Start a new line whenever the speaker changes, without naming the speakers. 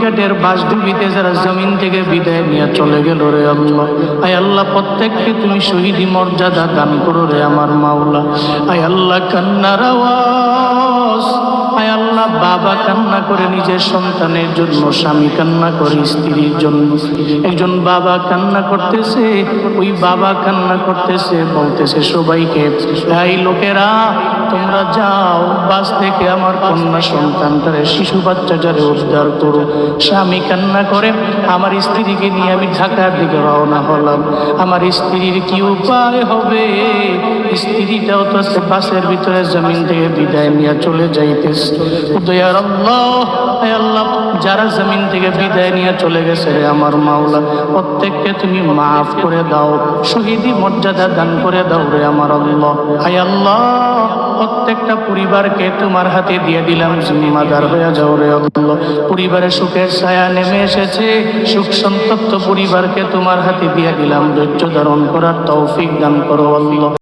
পেটের বাসডুবিতে যারা জমিন থেকে বিদায় নিয়ে চলে গেল রে আল্লাহ, আয় আল্লাহ প্রত্যেককে তুমি শহীদি মর্যাদা দান করো রে আমার মাওলা। আয় আল্লাহ কান্নার আওয়াজ, আয় আল্লাহ বাবা কান্না করে নিজের সন্তানের জন্য, স্বামী কান্না করে স্ত্রীর জন্য, একজন বাবা কান্না করতেছে, ওই বাবা কান্না করতেছে, বলতেছে সবাইকে, এই লোকেরা তোমরা যাও বাস থেকে আমার কন্যা সন্তানটারে, শিশু বাচ্চাটারে উদ্ধার করো। স্বামী কান্না করে, আমার স্ত্রীকে নিয়ে আমি ঢাকার দিকে রওনা হলাম, আমার স্ত্রীর কি উপায় হবে? স্ত্রীটাও তো বাসের ভিতরে জমিন থেকে বিদায় নিয়ে চলে যাইতেছে। দয়ার আল্লাহ, আয় আল্লাহ যারা জমিন থেকে বিদায় নিয়ে চলে গেছে রে আমার মাওলা, প্রত্যেককে তুমি মাফ করে দাও, শহীদি মর্যাদা দান করে দাও রে আমার আল্লাহ। আয় আল্লাহ প্রত্যেকটা পরিবারকে তোমার হাতে দিয়ে দিলাম, জিম্মাদার হয়ে যাও রে আল্লাহ। পরিবারে সুখের ছায়া নেমে এসেছে, সুখ সন্তপ্ত পরিবারকে তোমার হাতে দিয়ে দিলাম, ধৈর্য ধারণ করার তৌফিক দান করো আল্লাহ।